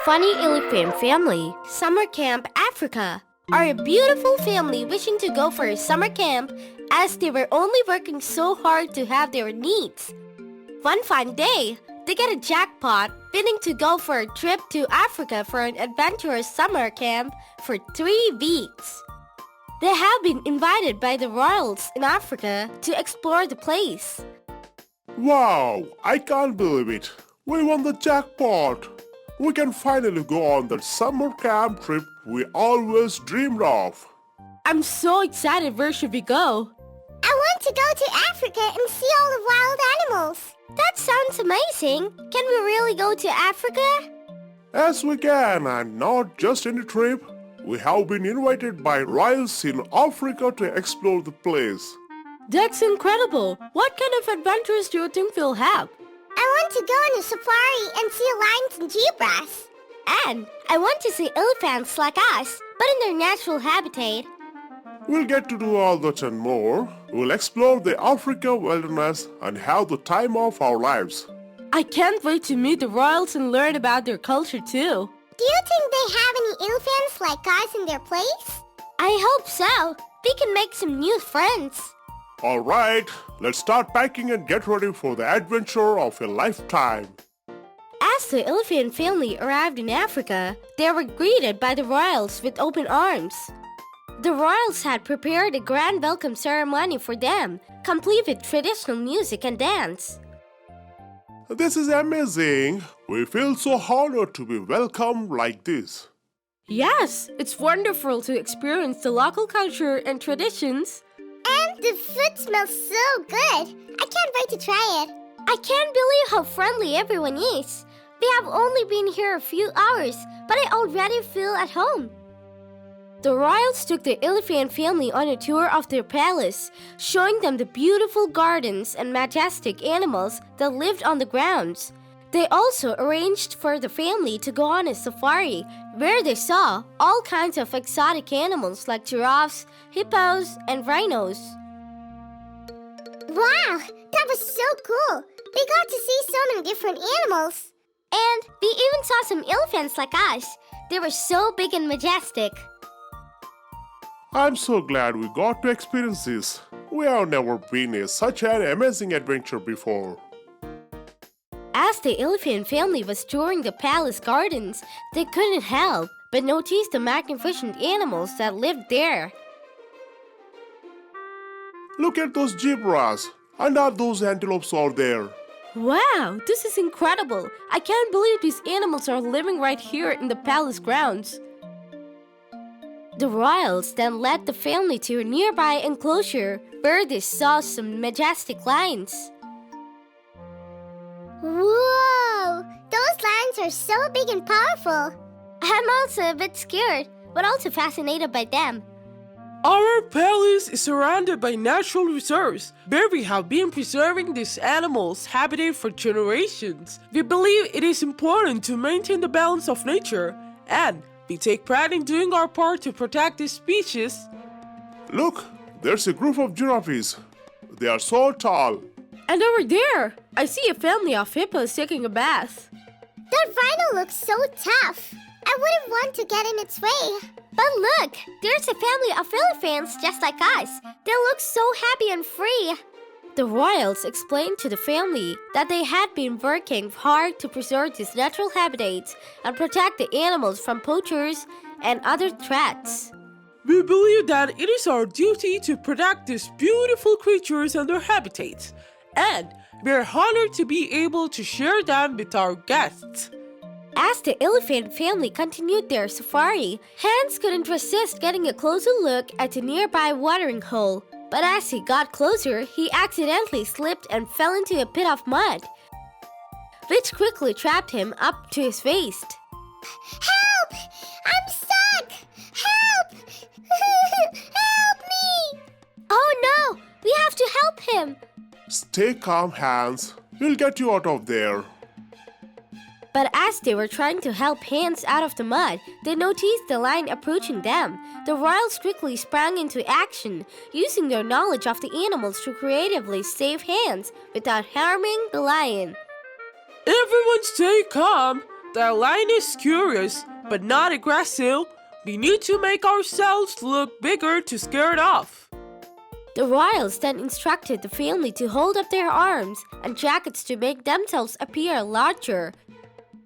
Funny Elephant Family, Summer Camp Africa, are a beautiful family wishing to go for a summer camp as they were only working so hard to have their needs. One fine day, they get a jackpot, winning to go for a trip to Africa for an adventurous summer camp for 3 weeks. They have been invited by the royals in Africa to explore the place. Wow, I can't believe it. We won the jackpot. We can finally go on that summer camp trip we always dreamed of. I'm so excited. Where should we go? I want to go to Africa and see all the wild animals. That sounds amazing. Can we really go to Africa? Yes, we can, and not just any trip. We have been invited by royals in Africa to explore the place. That's incredible. What kind of adventures do you think we'll have? I want to go on a safari and see lions and zebras. And I want to see elephants like us, but in their natural habitat. We'll get to do all that and more. We'll explore the Africa wilderness and have the time of our lives. I can't wait to meet the royals and learn about their culture too. Do you think they have any elephants like us in their place? I hope so. We can make some new friends. All right, let's start packing and get ready for the adventure of a lifetime. As the elephant family arrived in Africa, they were greeted by the royals with open arms. The royals had prepared a grand welcome ceremony for them, complete with traditional music and dance. This is amazing. We feel so honored to be welcomed like this. Yes, it's wonderful to experience the local culture and traditions. And the food smells so good. I can't wait to try it. I can't believe how friendly everyone is. We have only been here a few hours, but I already feel at home. The royals took the elephant family on a tour of their palace, showing them the beautiful gardens and majestic animals that lived on the grounds. They also arranged for the family to go on a safari, where they saw all kinds of exotic animals like giraffes, hippos, and rhinos. Wow, that was so cool. We got to see so many different animals. And we even saw some elephants like us. They were so big and majestic. I'm so glad we got to experience this. We have never been in such an amazing adventure before. As the elephant family was touring the palace gardens, they couldn't help but notice the magnificent animals that lived there. Look at those zebras, and are those antelopes out there? Wow, this is incredible! I can't believe these animals are living right here in the palace grounds. The royals then led the family to a nearby enclosure where they saw some majestic lions. Whoa! Those lions are so big and powerful. I'm also a bit scared, but also fascinated by them. Our palace is surrounded by natural reserves, where we have been preserving these animals' habitat for generations. We believe it is important to maintain the balance of nature, and we take pride in doing our part to protect these species. Look, there's a group of giraffes. They are so tall. And over there, I see a family of hippos taking a bath. That rhino looks so tough. I wouldn't want to get in its way. But look, there's a family of elephants just like us. They look so happy and free. The royals explained to the family that they had been working hard to preserve these natural habitats and protect the animals from poachers and other threats. We believe that it is our duty to protect these beautiful creatures and their habitats, and we are honored to be able to share them with our guests. As the elephant family continued their safari, Hans couldn't resist getting a closer look at the nearby watering hole. But as he got closer, he accidentally slipped and fell into a pit of mud, which quickly trapped him up to his waist. Help! I'm stuck! Help! Help me! Oh no! We have to help him! Stay calm, Hans. We'll get you out of there. But as they were trying to help Hans out of the mud, they noticed the lion approaching them. The royals quickly sprang into action, using their knowledge of the animals to creatively save Hans without harming the lion. Everyone stay calm. The lion is curious, but not aggressive. We need to make ourselves look bigger to scare it off. The royals then instructed the family to hold up their arms and jackets to make themselves appear larger.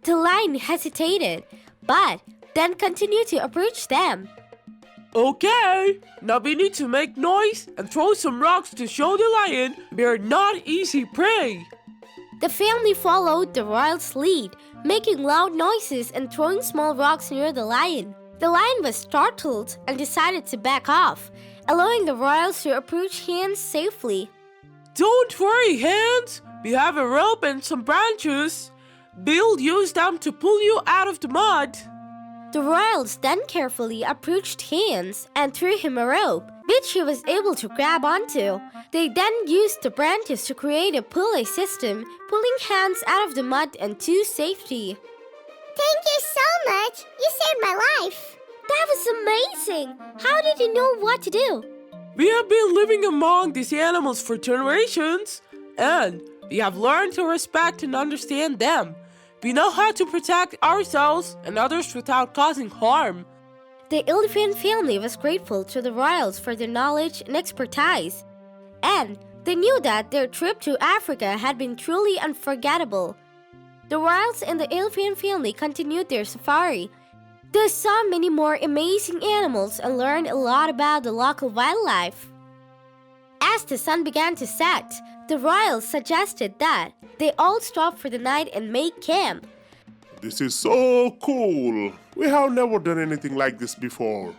The lion hesitated, but then continued to approach them. Okay, now we need to make noise and throw some rocks to show the lion we are not easy prey. The family followed the royals' lead, making loud noises and throwing small rocks near the lion. The lion was startled and decided to back off, allowing the royals to approach Hans safely. Don't worry, Hans. We have a rope and some branches. We'll use them to pull you out of the mud. The royals then carefully approached Hans and threw him a rope, which he was able to grab onto. They then used the branches to create a pulley system, pulling Hans out of the mud and to safety. Thank you so much. You saved my life. That was amazing! How did you know what to do? We have been living among these animals for generations, and we have learned to respect and understand them. We know how to protect ourselves and others without causing harm. The elephant family was grateful to the royals for their knowledge and expertise, and they knew that their trip to Africa had been truly unforgettable. The royals and the elephant family continued their safari. They saw many more amazing animals and learned a lot about the local wildlife. As the sun began to set, the royals suggested that they all stop for the night and make camp. This is so cool. We have never done anything like this before.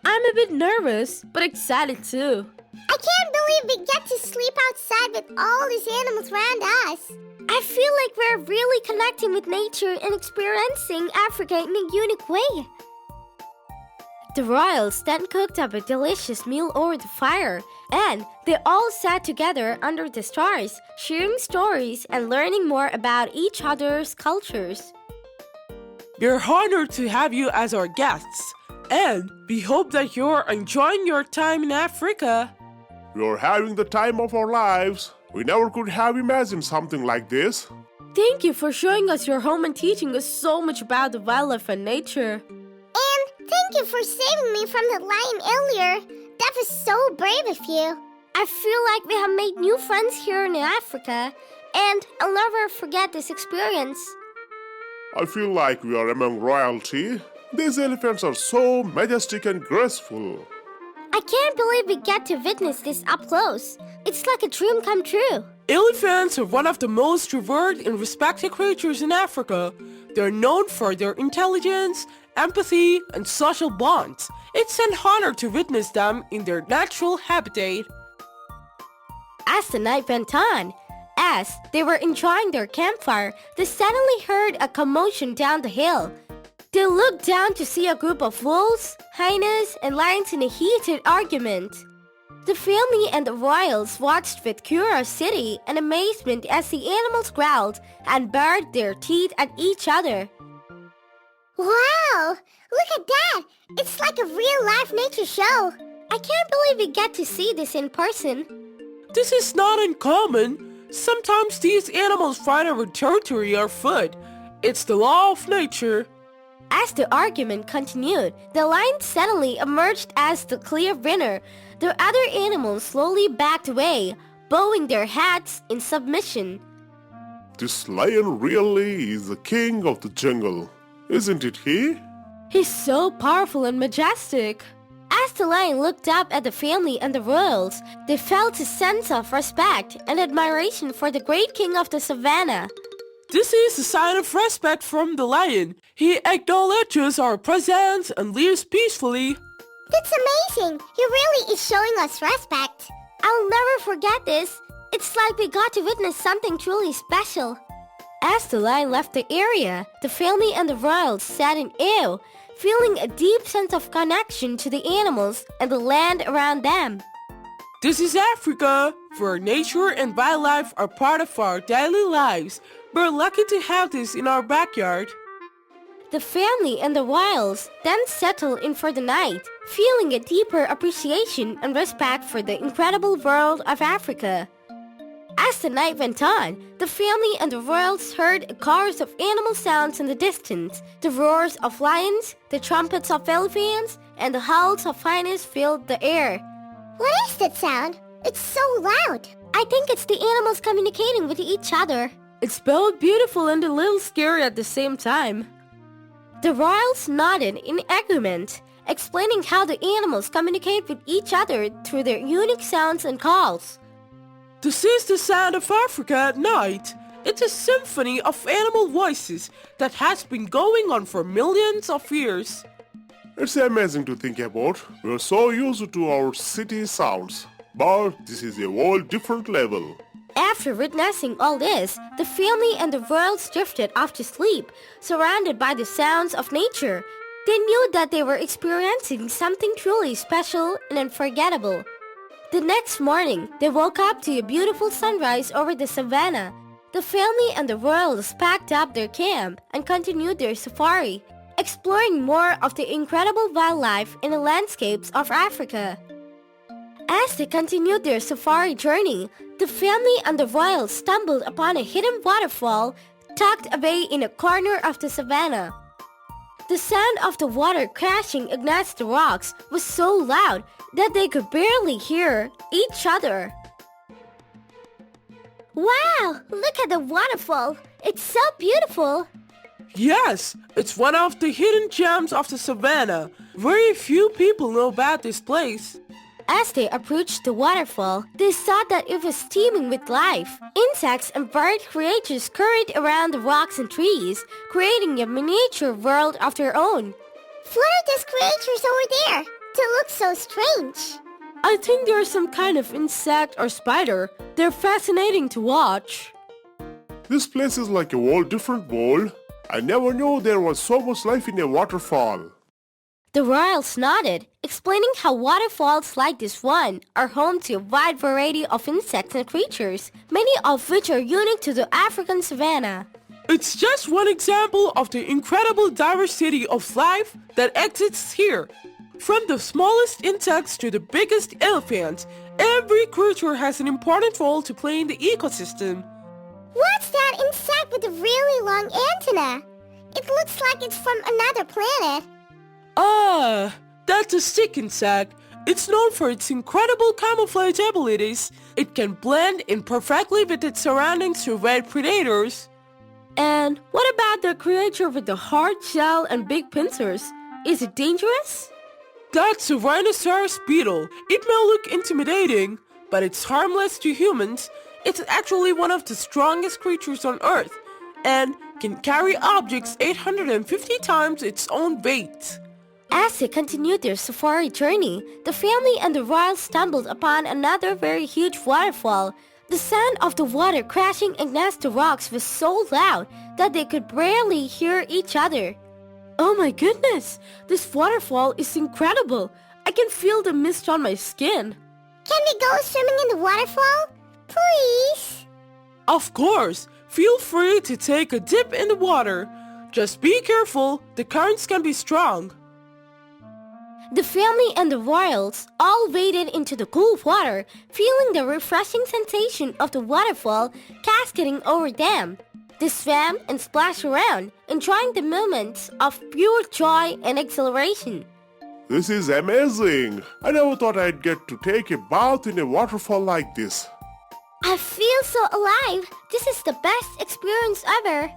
I'm a bit nervous, but excited too. I can't believe we get to sleep outside with all these animals around us. I feel like we're really connecting with nature and experiencing Africa in a unique way. The royals then cooked up a delicious meal over the fire, and they all sat together under the stars, sharing stories and learning more about each other's cultures. We're honored to have you as our guests, and we hope that you're enjoying your time in Africa. We are having the time of our lives. We never could have imagined something like this. Thank you for showing us your home and teaching us so much about the wildlife and nature. And thank you for saving me from the lion earlier. That was so brave of you. I feel like we have made new friends here in Africa, and I'll never forget this experience. I feel like we are among royalty. These elephants are so majestic and graceful. I can't believe we get to witness this up close. It's like a dream come true. Elephants are one of the most revered and respected creatures in Africa. They're known for their intelligence, empathy, and social bonds. It's an honor to witness them in their natural habitat. As the night went on, as they were enjoying their campfire, they suddenly heard a commotion down the hill. They looked down to see a group of wolves, hyenas, and lions in a heated argument. The family and the royals watched with curiosity and amazement as the animals growled and bared their teeth at each other. Wow! Look at that! It's like a real-life nature show. I can't believe we get to see this in person. This is not uncommon. Sometimes these animals fight over territory or food. It's the law of nature. As the argument continued, the lion suddenly emerged as the clear winner. The other animals slowly backed away, bowing their heads in submission. This lion really is the king of the jungle, isn't it he? He's so powerful and majestic. As the lion looked up at the family and the royals, they felt a sense of respect and admiration for the great king of the savannah. This is a sign of respect from the lion. He acknowledges our presence and lives peacefully. That's amazing! He really is showing us respect. I'll never forget this. It's like we got to witness something truly special. As the lion left the area, the family and the royals sat in awe, feeling a deep sense of connection to the animals and the land around them. This is Africa, where nature and wildlife are part of our daily lives. We're lucky to have this in our backyard. The family and the royals then settled in for the night, feeling a deeper appreciation and respect for the incredible world of Africa. As the night went on, the family and the royals heard a chorus of animal sounds in the distance. The roars of lions, the trumpets of elephants, and the howls of hyenas filled the air. What is that sound? It's so loud. I think it's the animals communicating with each other. It's both beautiful and a little scary at the same time. The royals nodded in agreement, explaining how the animals communicate with each other through their unique sounds and calls. This is the sound of Africa at night. It's a symphony of animal voices that has been going on for millions of years. It's amazing to think about. We're so used to our city sounds, but this is a whole different level. After witnessing all this, the family and the royals drifted off to sleep, surrounded by the sounds of nature. They knew that they were experiencing something truly special and unforgettable. The next morning, they woke up to a beautiful sunrise over the savannah. The family and the royals packed up their camp and continued their safari, exploring more of the incredible wildlife in the landscapes of Africa. As they continued their safari journey, the family and the royals stumbled upon a hidden waterfall tucked away in a corner of the savannah. The sound of the water crashing against the rocks was so loud that they could barely hear each other. Wow, look at the waterfall. It's so beautiful. Yes, it's one of the hidden gems of the savannah. Very few people know about this place. As they approached the waterfall, they saw that it was teeming with life. Insects and bird creatures scurried around the rocks and trees, creating a miniature world of their own. What are those creatures over there? They look so strange. I think they're some kind of insect or spider. They're fascinating to watch. This place is like a whole different world. I never knew there was so much life in a waterfall. The royals nodded, explaining how waterfalls like this one are home to a wide variety of insects and creatures, many of which are unique to the African savanna. It's just one example of the incredible diversity of life that exists here. From the smallest insects to the biggest elephants, every creature has an important role to play in the ecosystem. What's that insect with a really long antenna? It looks like it's from another planet. Ah, that's a stick insect. It's known for its incredible camouflage abilities. It can blend in perfectly with its surroundings to avoid predators. And what about the creature with the hard shell and big pincers? Is it dangerous? That's a rhinoceros beetle. It may look intimidating, but it's harmless to humans. It's actually one of the strongest creatures on Earth and can carry objects 850 times its own weight. As they continued their safari journey, the family and the royals stumbled upon another very huge waterfall. The sound of the water crashing against the rocks was so loud that they could barely hear each other. Oh my goodness! This waterfall is incredible! I can feel the mist on my skin. Can we go swimming in the waterfall? Please? Of course! Feel free to take a dip in the water. Just be careful, the currents can be strong. The family and the royals all waded into the cool water, feeling the refreshing sensation of the waterfall cascading over them. They swam and splashed around, enjoying the moments of pure joy and exhilaration. This is amazing. I never thought I'd get to take a bath in a waterfall like this. I feel so alive. This is the best experience ever.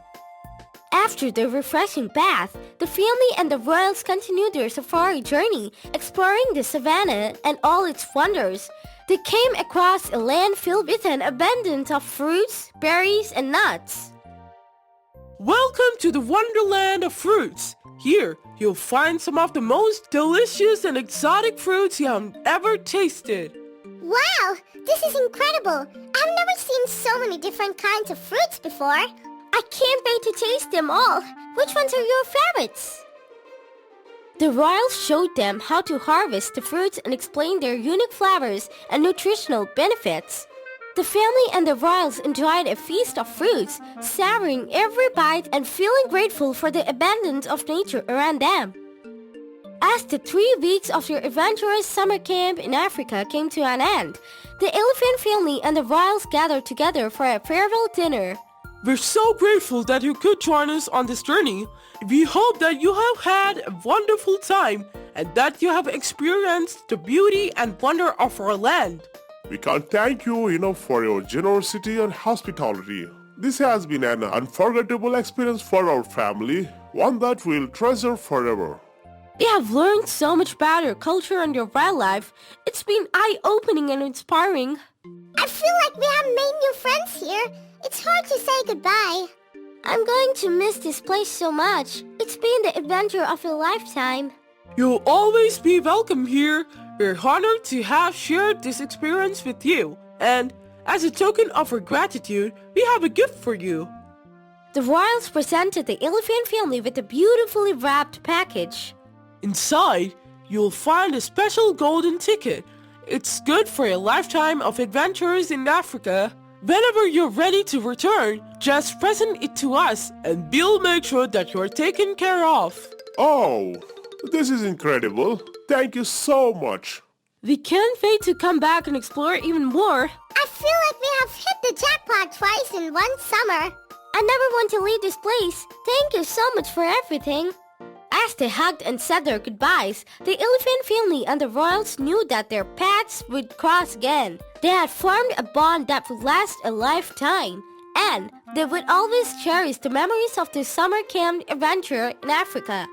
After the refreshing bath, the family and the royals continued their safari journey, exploring the savannah and all its wonders. They came across a land filled with an abundance of fruits, berries, and nuts. Welcome to the wonderland of fruits. Here, you'll find some of the most delicious and exotic fruits you have ever tasted. Wow, this is incredible. I've never seen so many different kinds of fruits before. I can't wait to taste them all. Which ones are your favorites? The royals showed them how to harvest the fruits and explained their unique flavors and nutritional benefits. The family and the royals enjoyed a feast of fruits, savoring every bite and feeling grateful for the abundance of nature around them. As the 3 weeks of your adventurous summer camp in Africa came to an end, the elephant family and the royals gathered together for a farewell dinner. We're so grateful that you could join us on this journey. We hope that you have had a wonderful time and that you have experienced the beauty and wonder of our land. We can't thank you enough for your generosity and hospitality. This has been an unforgettable experience for our family, one that we'll treasure forever. We have learned so much about your culture and your wildlife. It's been eye-opening and inspiring. I feel like we have made new friends here. It's hard to say goodbye. I'm going to miss this place so much. It's been the adventure of a lifetime. You'll always be welcome here. We're honored to have shared this experience with you. And as a token of our gratitude, we have a gift for you. The royals presented the elephant family with a beautifully wrapped package. Inside, you'll find a special golden ticket. It's good for a lifetime of adventures in Africa. Whenever you're ready to return, just present it to us and we'll make sure that you're taken care of. Oh, this is incredible. Thank you so much. We can't wait to come back and explore even more. I feel like we have hit the jackpot twice in one summer. I never want to leave this place. Thank you so much for everything. As they hugged and said their goodbyes, the elephant family and the royals knew that their paths would cross again. They had formed a bond that would last a lifetime, and they would always cherish the memories of their summer camp adventure in Africa.